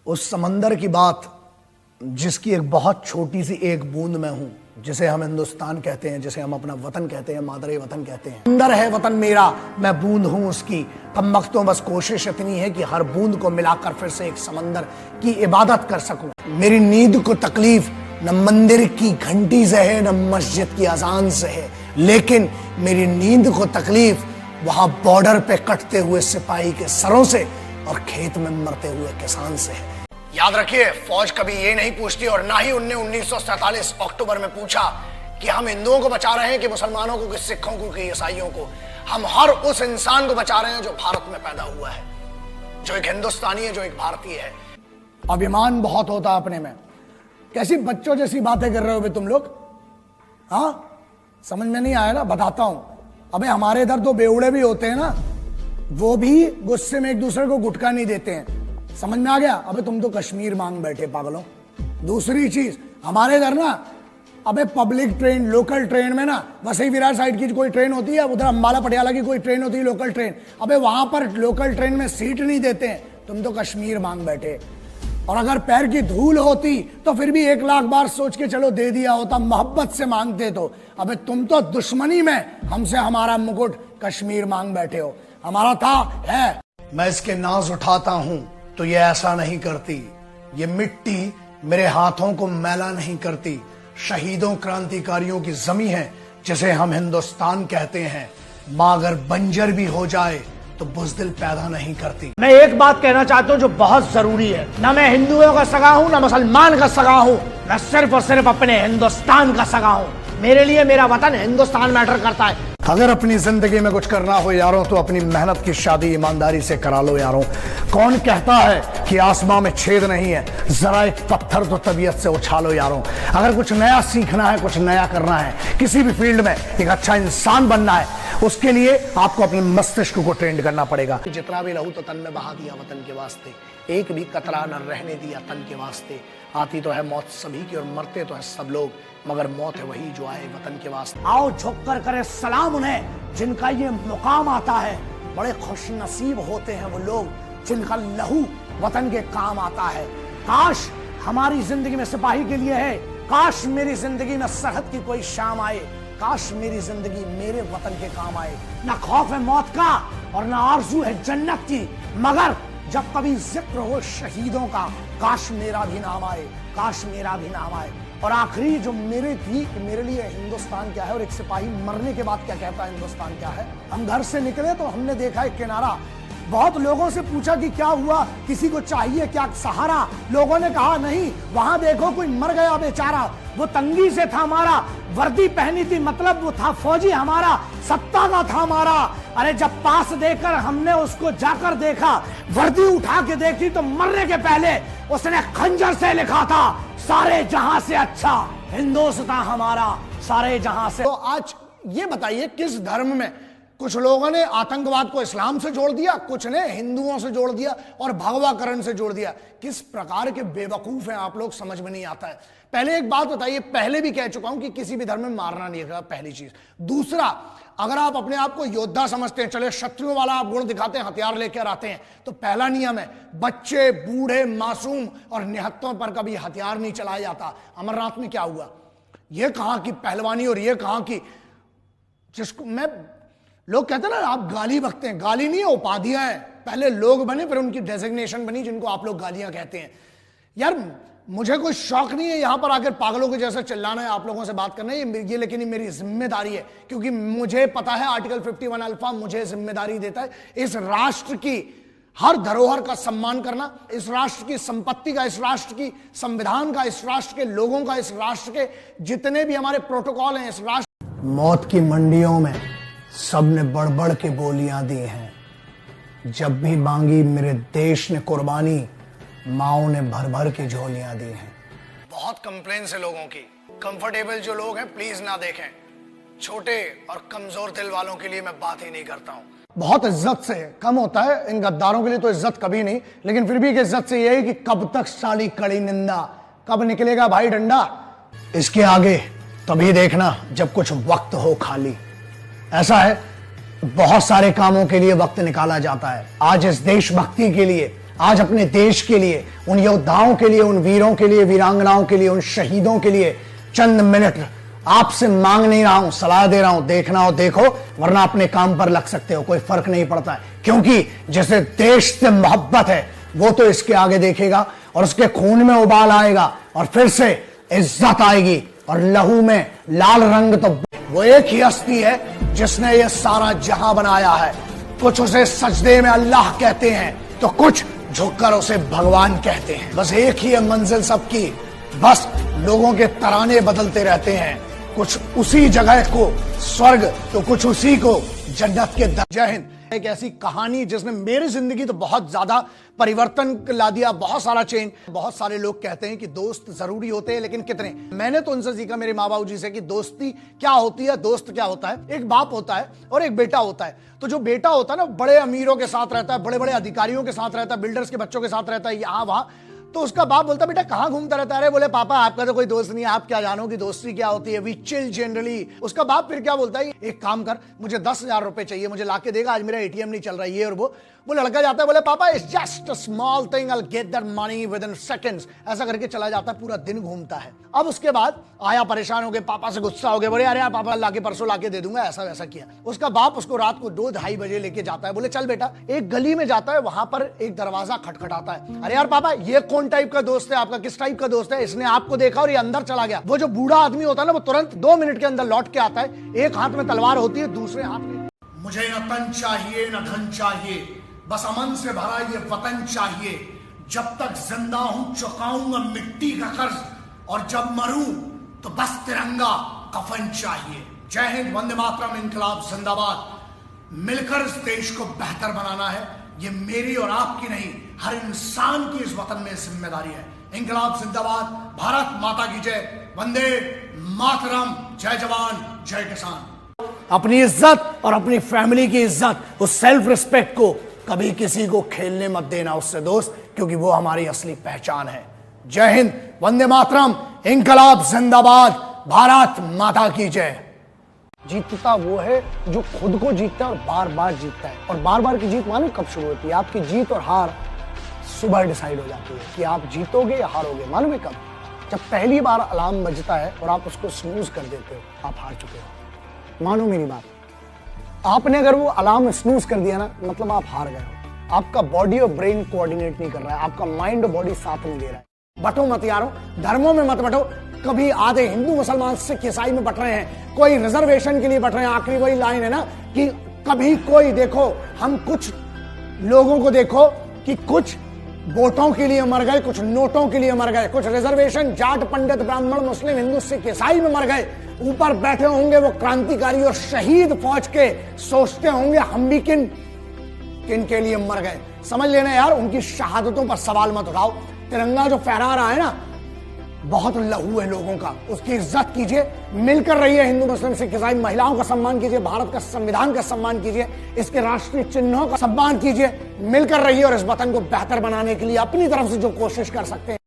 उस समंदर की बात जिसकी एक बहुत छोटी सी एक बूंद में हूं, जिसे हम हिंदुस्तान कहते हैं, जिसे हम अपना वतन कहते हैं, मादरे वतन कहते हैं। अंदर है वतन मेरा, मैं बूंद हूं उसकी। कम वक्तों बस कोशिश इतनी है कि हर बूंद को मिलाकर फिर से एक समंदर की इबादत कर सकूं। मेरी नींद को तकलीफ न मंदिर की घंटी से है न मस्जिद की अजान से है, लेकिन मेरी नींद को तकलीफ वहां बॉर्डर पे कटते हुए सिपाही के सरों से और खेत में मरते हुए किसान से है। याद रखिए, फौज कभी ये नहीं पूछती और ना ही उनने 1947 अक्टूबर में पूछा कि हम हिंदुओं को बचा रहे हैं कि मुसलमानों को, कि सिखों को, कि ईसाइयों को। हम हर उस इंसान को बचा रहे हैं जो भारत में पैदा हुआ है, जो एक हिंदुस्तानी है, जो एक भारतीय है। अभिमान बहुत होता अपने में। कैसी बच्चों जैसी बातें कर रहे हो तुम लोग? हाँ, समझ में नहीं आया ना? बताता हूं। अबे हमारे इधर तो बेवड़े भी होते हैं ना, वो भी गुस्से में एक दूसरे को गुटखा नहीं देते हैं। समझ में आ गया? अबे तुम तो कश्मीर मांग बैठे पागलों। दूसरी चीज, हमारे इधर ना, अबे पब्लिक ट्रेन, लोकल ट्रेन में ना, वसई विरार साइड की कोई ट्रेन होती है, उधर अंबाला पटियाला की कोई ट्रेन होती है, लोकल ट्रेन, अबे वहां पर लोकल ट्रेन में सीट नहीं देते हैं। तुम तो कश्मीर मांग बैठे। और अगर पैर की धूल होती तो फिर भी 1,00,000 बार सोच के चलो दे दिया होता, मोहब्बत से मांगते तो। अबे तुम तो दुश्मनी में हमसे हमारा मुकुट कश्मीर मांग बैठे हो। हमारा था, है। मैं इसके नाज उठाता हूं तो ये ऐसा नहीं करती। ये मिट्टी मेरे हाथों को मैला नहीं करती। शहीदों क्रांतिकारियों की जमी है जिसे हम हिंदुस्तान कहते हैं। मां अगर बंजर भी हो जाए तो बुज़दिल पैदा नहीं करती। मैं एक बात कहना चाहता हूं जो बहुत जरूरी है। ना मैं हिंदुओं का सगा हूं, ना मुसलमान का सगा हूं, मैं सिर्फ और सिर्फ अपने हिंदुस्तान का सगा हूं। मेरे लिए मेरा वतन हिंदुस्तान मैटर करता है। अगर अपनी जिंदगी में कुछ करना हो यारों तो अपनी मेहनत की शादी ईमानदारी से करा लो यारों। कौन कहता है कि आसमां में छेद नहीं है? जरा एक पत्थर तो तबीयत से उछालो यारों। अगर कुछ नया सीखना है, कुछ नया करना है, किसी भी फील्ड में एक अच्छा इंसान बनना है, उसके लिए आपको अपने मस्तिष्क को ट्रेंड करना पड़ेगा। जितना भी लहू तो तन में बहा दिया वतन के वास्ते, एक भी कतरा न रहने दिया तन के वास्ते। आती तो है मौत सभी की और मरते तो है सब लोग, मगर मौत है वही जो आए वतन के वास्ते। आओ झुककर करे सलाम उन्हें जिनका ये मुकाम आता है। बड़े खुश नसीब होते हैं वो लोग जिनका लहू वतन के काम आता है। काश हमारी जिंदगी में सिपाही के लिए है, काश मेरी जिंदगी में सरहद की कोई शाम आए, काश मेरी जिंदगी मेरे वतन के काम आए। ना खौफ है मौत का और ना आरज़ू है जन्नत की, मगर जब कभी जिक्र हो शहीदों का, काश मेरा भी नाम आए, काश मेरा भी नाम आए। और आखिरी जो मेरे थी कि मेरे लिए हिंदुस्तान क्या है और एक सिपाही मरने के बाद क्या कहता है हिंदुस्तान क्या है। हम घर से निकले तो हमने देखा एक किनारा, बहुत लोगों से पूछा कि क्या हुआ, किसी को चाहिए क्या सहारा? लोगों ने कहा नहीं, वहां देखो कोई मर गया बेचारा, वो तंगी से था हमारा, वर्दी पहनी थी मतलब वो था फौजी हमारा, सत्ता का था हमारा। अरे जब पास देकर हमने उसको जाकर देखा, वर्दी उठा के देखी तो मरने के पहले उसने खंजर से लिखा था, सारे जहां से अच्छा हिंदुस्तान हमारा, सारे जहां से। तो आज ये बताइए, किस धर्म में कुछ लोगों ने आतंकवाद को इस्लाम से जोड़ दिया, कुछ ने हिंदुओं से जोड़ दिया और भगवाकरण से जोड़ दिया। किस प्रकार के बेवकूफ हैं आप लोग, समझ में नहीं आता है। पहले एक बात बताइए, पहले भी कह चुका हूं कि किसी भी धर्म में मारना नहीं है, पहली चीज। दूसरा, अगर आप अपने आप को योद्धा समझते हैं, चले शत्रुओं वाला आप गुण दिखाते हैं, हथियार लेकर आते हैं, तो पहला नियम है, बच्चे, बूढ़े, मासूम और निहत्तों पर कभी हथियार नहीं चलाया जाता। अमरनाथ में क्या हुआ? यह कहा कि पहलवानी और यह कहा कि जिसको मैं, लोग कहते हैं ना आप गाली बकते हैं, गाली नहीं है, उपाधियां हैं। पहले लोग बने फिर उनकी डेजिग्नेशन बनी जिनको आप लोग गालियां कहते हैं। यार मुझे कोई शौक नहीं है यहां पर आकर पागलों के जैसा चिल्लाना है, आप लोगों से बात करना है, ये लेकिन ये मेरी जिम्मेदारी है, क्योंकि मुझे पता है आर्टिकल 51 अल्फा मुझे जिम्मेदारी देता है इस राष्ट्र की हर धरोहर का सम्मान करना, इस राष्ट्र की संपत्ति का, इस राष्ट्र की संविधान का, इस राष्ट्र के लोगों का, इस राष्ट्र के जितने भी हमारे प्रोटोकॉल हैं, इस राष्ट्र। मौत की मंडियों में सबने बढ़ बढ़ के बोलियां दी हैं, जब भी मांगी मेरे देश ने कुर्बानी, माओ ने भर भर के झोलियां दी हैं। बहुत कंप्लेंट्स है लोगों की। कंफर्टेबल जो लोग हैं प्लीज ना देखें, छोटे और कमजोर दिल वालों के लिए मैं बात ही नहीं करता हूं। बहुत इज्जत से कम होता है, इन गद्दारों के लिए तो इज्जत कभी नहीं, लेकिन फिर भी एक इज्जत से यह है कि कब तक साली कड़ी निंदा, कब निकलेगा भाई डंडा। इसके आगे तभी देखना जब कुछ वक्त हो खाली। ऐसा है, बहुत सारे कामों के लिए वक्त निकाला जाता है। आज इस देशभक्ति के लिए आज अपने देश के लिए, उन योद्धाओं के लिए, उन वीरों के लिए, वीरांगनाओं के लिए, उन शहीदों के लिए चंद मिनट आपसे मांग नहीं रहा हूं, सलाह दे रहा हूं। देखना हो देखो, वरना अपने काम पर लग सकते हो, कोई फर्क नहीं पड़ता है। क्योंकि जिसे देश से मोहब्बत है वो तो इसके आगे देखेगा और उसके खून में उबाल आएगा और फिर से इज्जत आएगी और लहू में लाल रंग। तो वो एक ही हस्ती है जिसने ये सारा जहां बनाया है। कुछ उसे सजदे में अल्लाह कहते हैं तो कुछ झुककर उसे भगवान कहते हैं। बस एक ही है मंजिल सबकी, बस लोगों के तराने बदलते रहते हैं। कुछ उसी जगह को स्वर्ग तो कुछ उसी को जन्नत के दर। जय हिंद। एक ऐसी कहानी जिसने मेरी जिंदगी तो बहुत ज्यादा परिवर्तन ला दिया, बहुत सारा चेंज। बहुत सारे लोग कहते हैं कि दोस्त जरूरी होते हैं, लेकिन कितने। मैंने तो उनसे सीखा, मेरे माँ बाबू जी से, कि दोस्ती क्या होती है, दोस्त क्या होता है। एक बाप होता है और एक बेटा होता है। तो जो बेटा होता है ना, बड़े अमीरों के साथ रहता है, बड़े बड़े अधिकारियों के साथ रहता है, बिल्डर्स के बच्चों के साथ रहता है, यहाँ वहां। तो उसका बाप बोलता, बेटा कहाँ घूमता रहता है? अरे बोले, पापा आपका तो कोई दोस्त नहीं है, आप क्या जानो कि दोस्ती क्या होती है, वी चिल जनरली। उसका बाप फिर क्या बोलता है, एक काम कर, मुझे 10,000 रुपए चाहिए, मुझे लाके देगा, आज मेरा एटीएम नहीं चल रहा है, ये और वो लड़का जाता है, बोले पापा it's just a small thing, I will get that money with in seconds. ऐसा करके चला जाता है, पूरा दिन घूमता है। अब उसके बाद आया, परेशान हो गए, पापा से गुस्सा हो गए, बोले अरे यार पापा लाके परसों लाके दे दूंगा, ऐसा वैसा किया। उसका बाप उसको रात को 2-2:30 बजे लेके जाता है, बोले चल बेटा, एक गली में जाता है, वहां पर एक दरवाजा खटखटाता है। अरे यार पापा, ये कौन टाइप का दोस्त है आपका, किस टाइप का दोस्त है? इसने आपको देखा और ये अंदर चला गया। वो जो बूढ़ा आदमी होता है ना, वो तुरंत 2 मिनट के अंदर लौट के आता है, एक हाथ में तलवार होती है, दूसरे हाथ में। मुझे न तन चाहिए न धन चाहिए, बस अमन से भरा ये वतन चाहिए। जब तक जिंदा हूं चुकाऊंगा मिट्टी का कर्ज, और जब मरूं तो बस तिरंगा कफन चाहिए। जय हिंद, वंदे मातरम, इनकलाब जिंदाबाद। मिलकर इस देश को बेहतर बनाना है, ये मेरी और आपकी नहीं, हर इंसान की इस वतन में जिम्मेदारी है। इनकलाब जिंदाबाद, भारत माता की जय, वंदे मातरम, जय जवान जय किसान। अपनी इज्जत और अपनी फैमिली की इज्जत, उस सेल्फ रिस्पेक्ट को कभी किसी को खेलने मत देना उससे दोस्त, क्योंकि वो हमारी असली पहचान है। जय हिंद, वंदे मातरम, इनकलाब जिंदाबाद, भारत माता की जय। जीतता वो है जो खुद को जीतता है और बार बार जीतता है। और बार बार की जीत मालूम कब शुरू होती है? आपकी जीत और हार सुबह डिसाइड हो जाती है कि आप जीतोगे या हारोगे। मालूम है कब? जब पहली बार अलार्म बजता है और आप उसको स्नूज कर देते हो, आप हार चुके हो। मानो मेरी बात, आपने अगर वो अलार्म स्नूज कर दिया ना, मतलब आप हार गए हो। आपका बॉडी और ब्रेन कोऑर्डिनेट नहीं कर रहा है, आपका माइंड और बॉडी साथ नहीं दे रहा है। बटो मत यारो, धर्मों में मत बटो। कभी आधे हिंदू मुसलमान सिख ईसाई में बट रहे हैं, कोई रिजर्वेशन के लिए बट रहे हैं। आखिरी वही लाइन है ना कि कभी कोई देखो, हम कुछ लोगों को देखो कि कुछ वोटों के लिए मर गए, कुछ नोटों के लिए मर गए, कुछ रिजर्वेशन जाट पंडित ब्राह्मण मुस्लिम हिंदू सिख ईसाई में मर गए। ऊपर बैठे होंगे वो क्रांतिकारी और शहीद फौज के, सोचते होंगे हम भी किन किन के लिए मर गए। समझ लेना यार, उनकी शहादतों पर सवाल मत उठाओ। तिरंगा जो फहरा रहा है ना, बहुत लहू है लोगों का, उसकी इज्जत कीजिए। मिलकर रहिए, हिंदू मुस्लिम सिख ईसाई, महिलाओं का सम्मान कीजिए, भारत का संविधान का सम्मान कीजिए, इसके राष्ट्रीय चिन्हों का सम्मान कीजिए। मिलकर रहिए और इस वतन को बेहतर बनाने के लिए अपनी तरफ से जो कोशिश कर सकते हैं